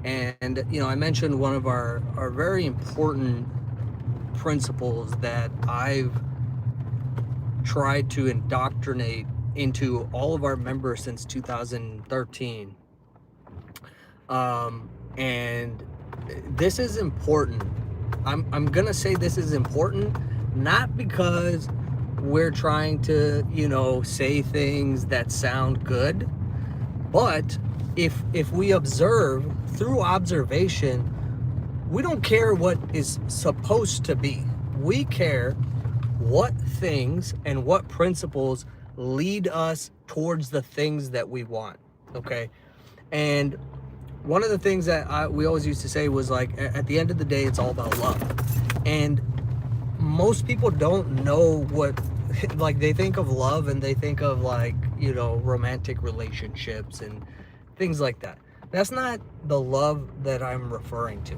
And, I mentioned one of our very important principles that I've tried to indoctrinate into all of our members since 2013. And this is important. I'm gonna say this is important, not because we're trying to, say things that sound good, but if we observe through observation, we don't care what is supposed to be. We care what things and what principles lead us towards the things that we want. Okay. And one of the things that we always used to say was like, at the end of the day, it's all about love. And most people don't know what, like, they think of love and they think of, like, romantic relationships and things like that. That's not the love that I'm referring to.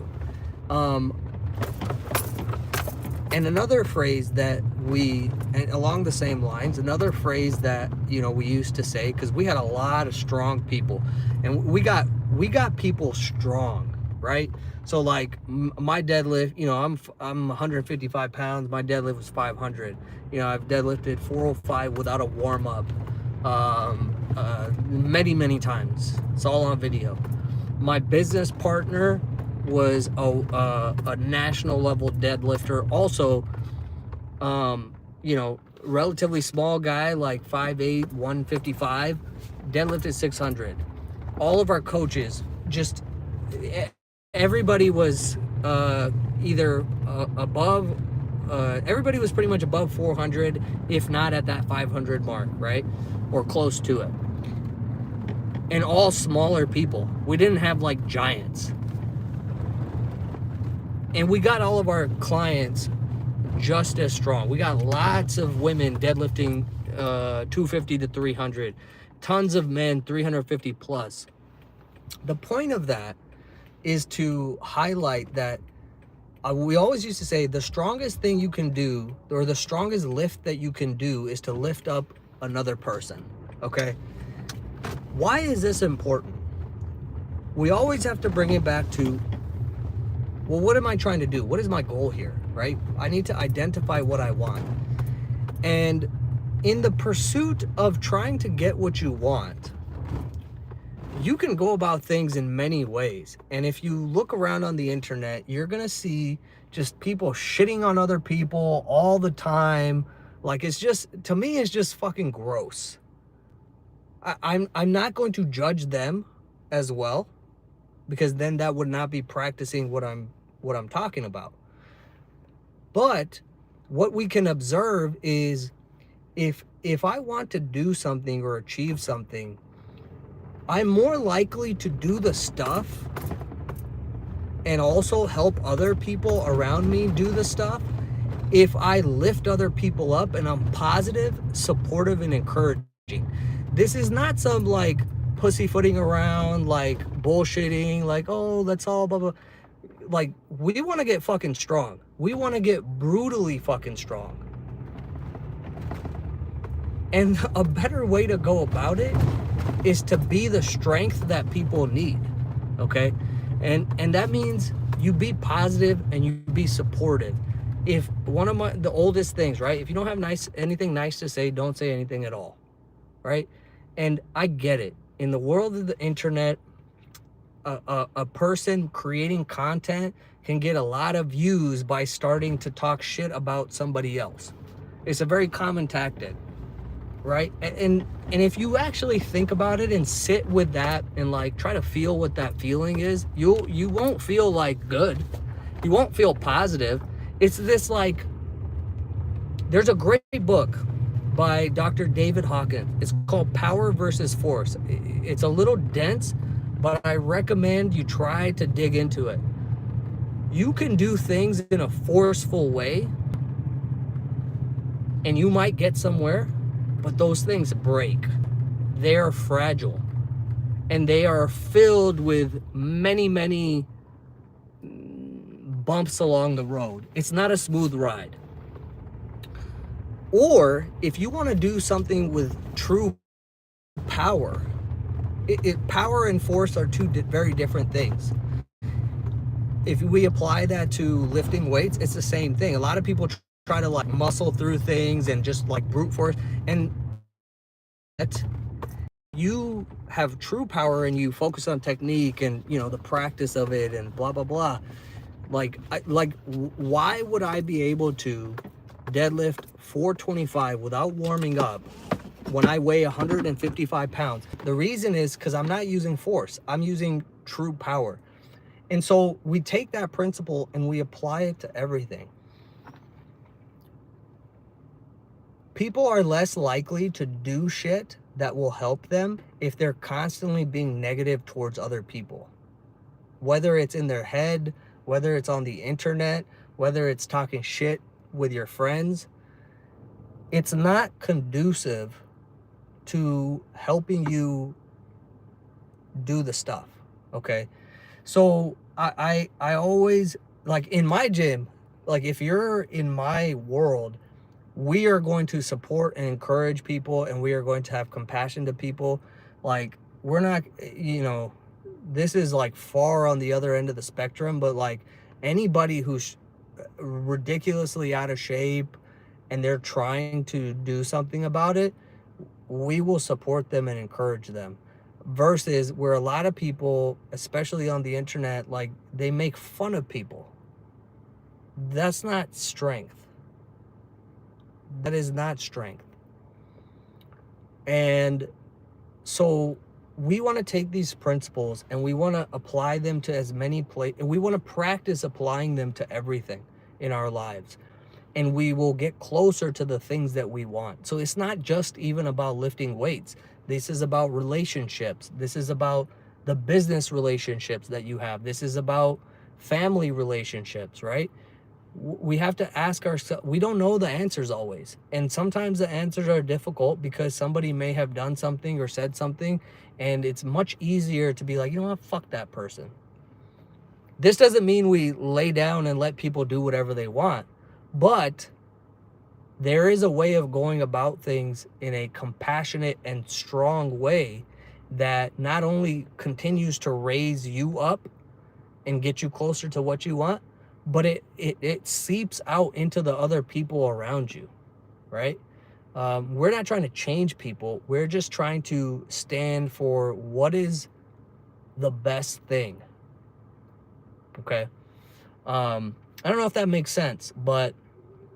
And another phrase that and along the same lines, another phrase that, we used to say, because we had a lot of strong people, and we got people strong, right? So like my deadlift, I'm 155 pounds. My deadlift was 500. I've deadlifted 405 without a warm up, many times. It's all on video. My business partner was a national level deadlifter. Also, relatively small guy, like 5'8", 155, deadlifted 600. All of our coaches, just everybody was either above. Everybody was pretty much above 400, if not at that 500 mark, right, or close to it. And all smaller people. We didn't have like giants. And we got all of our clients just as strong. We got lots of women deadlifting 250 to 300. Tons of men 350 plus. The point of that is to highlight that we always used to say the strongest thing you can do, or the strongest lift that you can do, is to lift up another person. Okay? Why is this important? We always have to bring it back to, well, what am I trying to do? What is my goal here, right? I need to identify what I want. And in the pursuit of trying to get what you want, you can go about things in many ways. And if you look around on the internet, you're going to see just people shitting on other people all the time. Like, it's just, to me, it's just fucking gross. I'm not going to judge them as well, because then that would not be practicing what I'm talking about. But what we can observe is, if I want to do something or achieve something, I'm more likely to do the stuff and also help other people around me do the stuff if I lift other people up and I'm positive, supportive, and encouraging. This is not some like pussyfooting around, like bullshitting, like, oh, that's all blah blah. Like, we want to get fucking strong. We want to get brutally fucking strong. And a better way to go about it is to be the strength that people need. Okay? And that means you be positive and you be supportive. If one of the oldest things, right? If you don't have anything nice to say, don't say anything at all. Right? And I get it. In the world of the internet, a person creating content can get a lot of views by starting to talk shit about somebody else. It's a very common tactic, right? And if you actually think about it and sit with that and like try to feel what that feeling is, you won't feel like good. You won't feel positive. It's this like, there's a great book by Dr. David Hawkins. It's called Power versus Force. It's a little dense, but I recommend you try to dig into it. You can do things in a forceful way, and you might get somewhere, but those things break. They are fragile, and they are filled with many bumps along the road. It's not a smooth ride. Or if you want to do something with true power, power and force are two very different things. if we apply that to lifting weights, it's the same thing. A lot of people try to like muscle through things and just like brute force, and you have true power and you focus on technique and, you know, the practice of it and blah blah blah. Why would I be able to deadlift 425 without warming up when I weigh 155 pounds? The reason is because I'm not using force, I'm using true power. And so we take that principle and we apply it to everything. People are less likely to do shit that will help them if they're constantly being negative towards other people. Whether it's in their head, whether it's on the internet, whether it's talking shit with your friends, it's not conducive to helping you do the stuff, okay? So I always, like in my gym, like if you're in my world, we are going to support and encourage people, and we are going to have compassion to people. Like, we're not, you know, this is like far on the other end of the spectrum, but like anybody who's ridiculously out of shape and they're trying to do something about it, we will support them and encourage them. Versus where a lot of people, especially on the internet, like they make fun of people. That's not strength. That is not strength. And so we want to take these principles and we want to apply them to as many places, and we want to practice applying them to everything in our lives. And we will get closer to the things that we want. So it's not just even about lifting weights. This is about relationships. This is about the business relationships that you have. This is about family relationships, right? We have to ask ourselves, we don't know the answers always. And sometimes the answers are difficult because somebody may have done something or said something, and it's much easier to be like, you know what, fuck that person. This doesn't mean we lay down and let people do whatever they want, but there is a way of going about things in a compassionate and strong way that not only continues to raise you up and get you closer to what you want, but it seeps out into the other people around you, right? We're not trying to change people. We're just trying to stand for what is the best thing. Okay. I don't know if that makes sense, but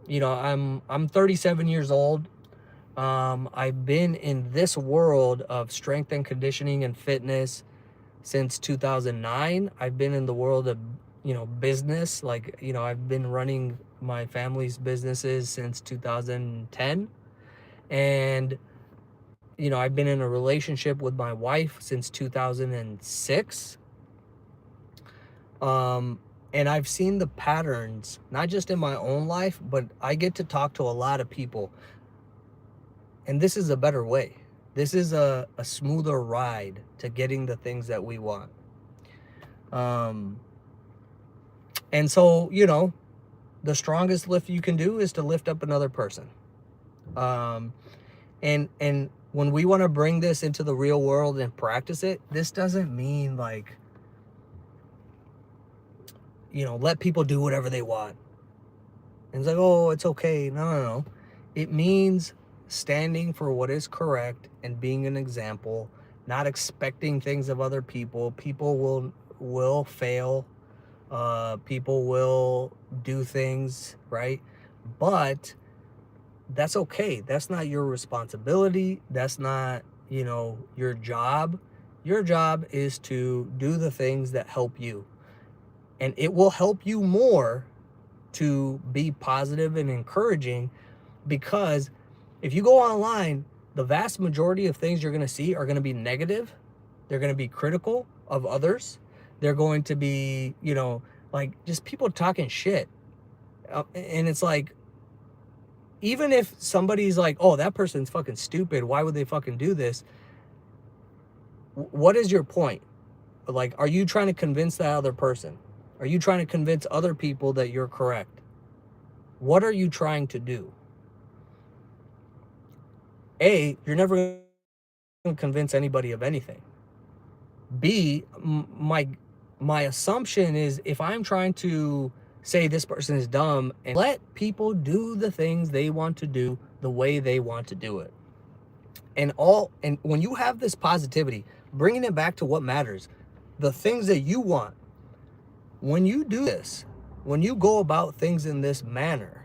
you know, I'm 37 years old. I've been in this world of strength and conditioning and fitness since 2009. I've been in the world of, you know, business. Like, you know, I've been running my family's businesses since 2010. And, you know, I've been in a relationship with my wife since 2006. And I've seen the patterns, not just in my own life, but I get to talk to a lot of people. And this is a better way. This is a smoother ride to getting the things that we want. And so, you know, the strongest lift you can do is to lift up another person. And when we want to bring this into the real world and practice it, this doesn't mean like, you know, let people do whatever they want. And it's like, oh, it's okay. No. It means standing for what is correct and being an example, not expecting things of other people. People will fail. People will do things, right? But that's okay. That's not your responsibility. That's not, you know, your job. Your job is to do the things that help you. And it will help you more to be positive and encouraging, because if you go online, the vast majority of things you're going to see are going to be negative. They're going to be critical of others. They're going to be, you know, like just people talking shit. And it's like, even if somebody's like, oh, that person's fucking stupid, why would they fucking do this? What is your point? Like, are you trying to convince that other person? Are you trying to convince other people that you're correct? What are you trying to do? A, you're never going to convince anybody of anything. B, my my assumption is, if I'm trying to say this person is dumb, and let people do the things they want to do the way they want to do it. And when you have this positivity, bringing it back to what matters, the things that you want, when you do this, when you go about things in this manner,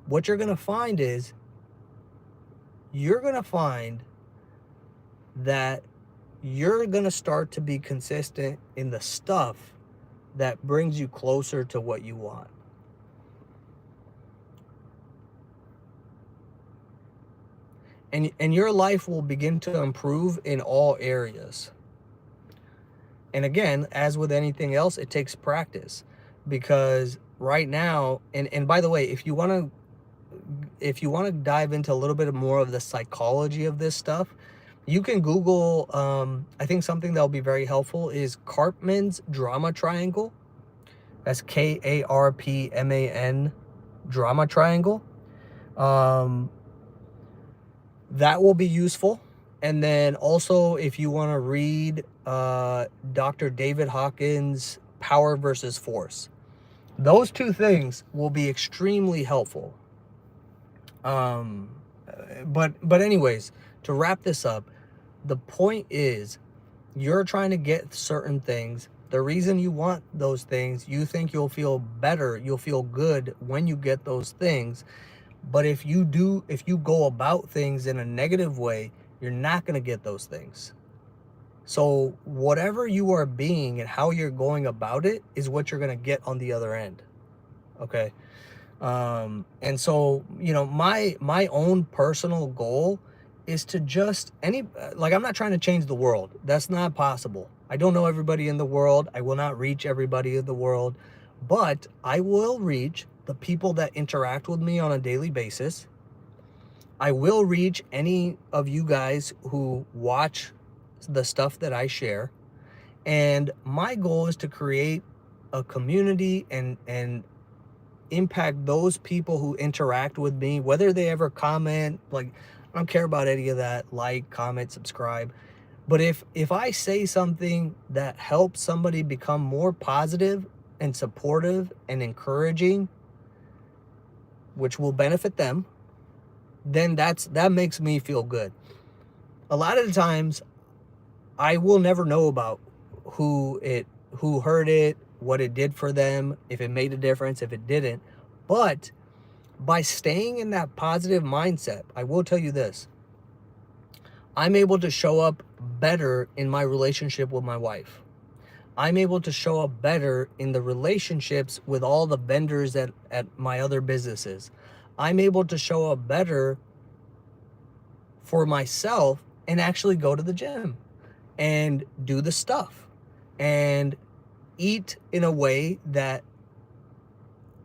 what you're going to find is, you're going to find that you're going to start to be consistent in the stuff that brings you closer to what you want. And your life will begin to improve in all areas. And again, as with anything else, it takes practice, because right now, and by the way, if you want to dive into a little bit more of the psychology of this stuff, you can Google, I think something that'll be very helpful is Karpman's drama triangle. That's Karpman drama triangle. That will be useful. And then also, if you want to read Dr. David Hawkins' Power versus Force, those two things will be extremely helpful. But anyways, to wrap this up, the point is, you're trying to get certain things. The reason you want those things, you think you'll feel better, you'll feel good when you get those things. But if you go about things in a negative way, you're not going to get those things. So whatever you are being and how you're going about it is what you're going to get on the other end. Okay. And so, my own personal goal is to just I'm not trying to change the world. That's not possible. I don't know everybody in the world. I will not reach everybody in the world, but I will reach the people that interact with me on a daily basis. I will reach any of you guys who watch the stuff that I share. And my goal is to create a community and impact those people who interact with me, whether they ever comment. Like, I don't care about any of that. Like, comment, subscribe. But if I say something that helps somebody become more positive and supportive and encouraging, which will benefit them, then that makes me feel good. A lot of the times, I will never know about who heard it, what it did for them, if it made a difference, if it didn't. But by staying in that positive mindset, I will tell you this: I'm able to show up better in my relationship with my wife. I'm able to show up better in the relationships with all the vendors at my other businesses. I'm able to show up better for myself and actually go to the gym and do the stuff and eat in a way that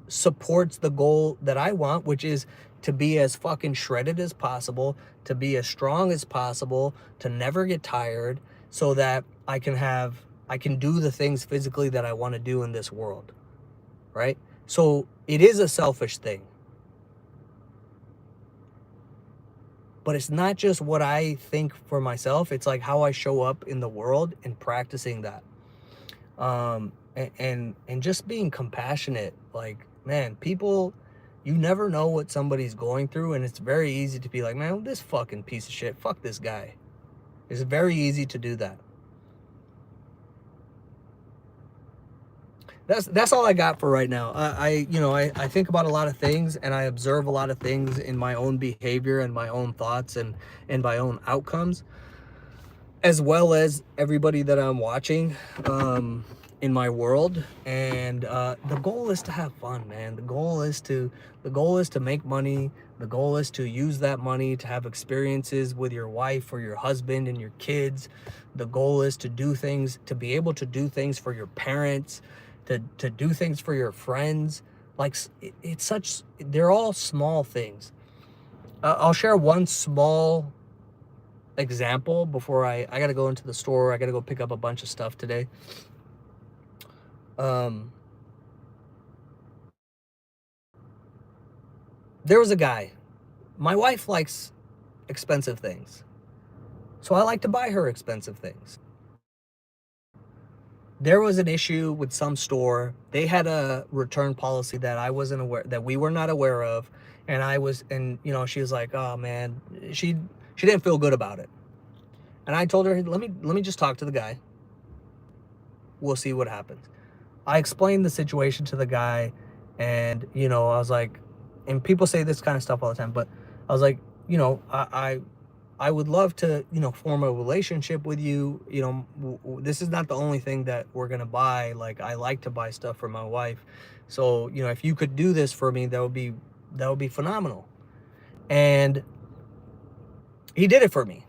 supports the goal that I want, which is to be as fucking shredded as possible, to be as strong as possible, to never get tired, so that I can do the things physically that I want to do in this world, right? So it is a selfish thing. But it's not just what I think for myself. It's like how I show up in the world and practicing that. And just being compassionate. Like, man, people, you never know what somebody's going through. And it's very easy to be like, man, this fucking piece of shit, fuck this guy. It's very easy to do that. That's all I got for right now. I think about a lot of things, and I observe a lot of things in my own behavior and my own thoughts and my own outcomes, as well as everybody that I'm watching in my world. And the goal is to have fun, man. The goal is to make money. The goal is to use that money to have experiences with your wife or your husband and your kids. The goal is to do things, to be able to do things for your parents, to do things for your friends. Like, they're all small things. I'll share one small example before I gotta go into the store. I gotta go pick up a bunch of stuff today. There was a guy. My wife likes expensive things, so I like to buy her expensive things. there was an issue with some store. They had a return policy that I wasn't aware, that we were not aware of. And you know, she was like, oh man, she didn't feel good about it. And I told her, let me just talk to the guy. We'll see what happens. I explained the situation to the guy, and you know, I was like, and people say this kind of stuff all the time, but I was like, you know, I would love to, you know, form a relationship with you. You know, this is not the only thing that we're gonna buy. Like, I like to buy stuff for my wife, so you know, if you could do this for me, that would be phenomenal. And he did it for me.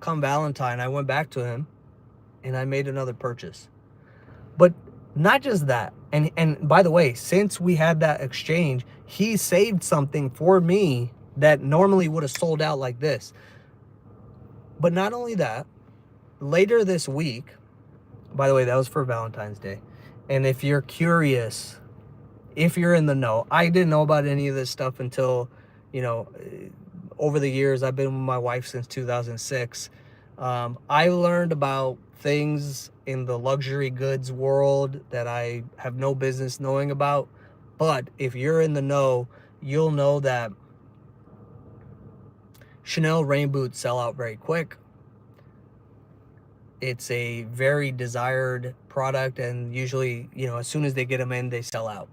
Come Valentine, I went back to him and I made another purchase. But not just that. And by the way, since we had that exchange, he saved something for me that normally would have sold out like this. But not only that, later this week, by the way, that was for Valentine's Day. And if you're curious, if you're in the know, I didn't know about any of this stuff until, you know, over the years. I've been with my wife since 2006. I learned about things in the luxury goods world that I have no business knowing about. But if you're in the know, you'll know that Chanel rain boots sell out very quick. It's a very desired product, and usually, you know, as soon as they get them in, they sell out.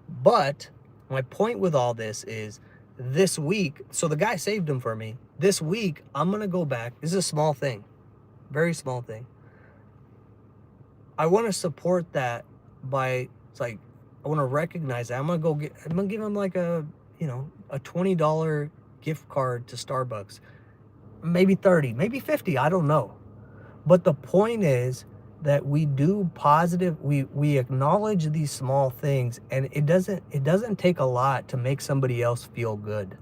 But my point with all this is, this week, so the guy saved them for me. This week, I'm going to go back. This is a small thing, very small thing. I want to support that by, it's like, I want to recognize that. I'm going to give him like a, you know, a $20 gift card to Starbucks. Maybe 30, maybe 50, I don't know. But the point is that we do positive, we acknowledge these small things, and it doesn't take a lot to make somebody else feel good.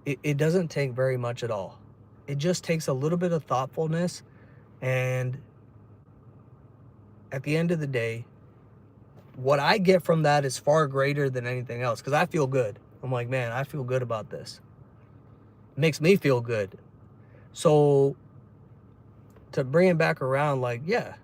It doesn't take very much at all. It just takes a little bit of thoughtfulness, and at the end of the day, what I get from that is far greater than anything else, because I feel good. I'm like, man, I feel good about this. It makes me feel good. So to bring it back around, like, yeah,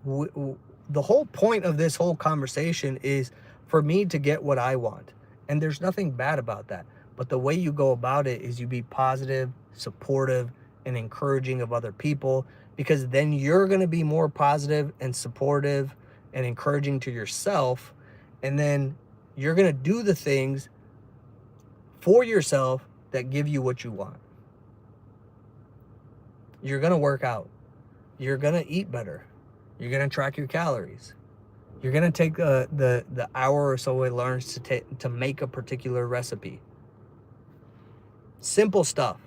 the whole point of this whole conversation is for me to get what I want. And there's nothing bad about that. But the way you go about it is you be positive, supportive, and encouraging of other people, because then you're going to be more positive and supportive and encouraging to yourself. And then you're going to do the things for yourself that give you what you want. You're going to work out. You're going to eat better. You're going to track your calories. You're going to take the hour or so it learns to make a particular recipe. Simple stuff,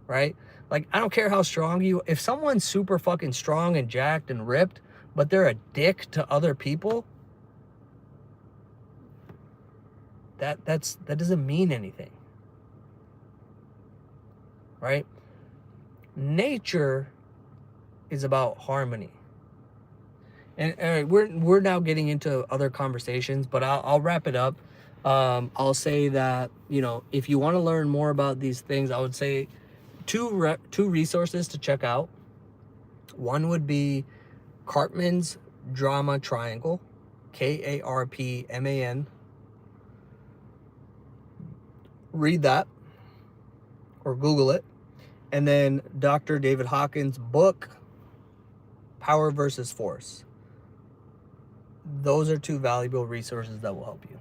right? Like, I don't care how strong if someone's super fucking strong and jacked and ripped, but they're a dick to other people, that doesn't mean anything, right? Nature is about harmony. And we're now getting into other conversations, but I'll wrap it up. I'll say that, you know, if you want to learn more about these things, I would say two resources to check out. One would be Cartman's Drama Triangle, Karpman. Read that or Google it. And then Dr. David Hawkins' book, Power versus Force. Those are two valuable resources that will help you.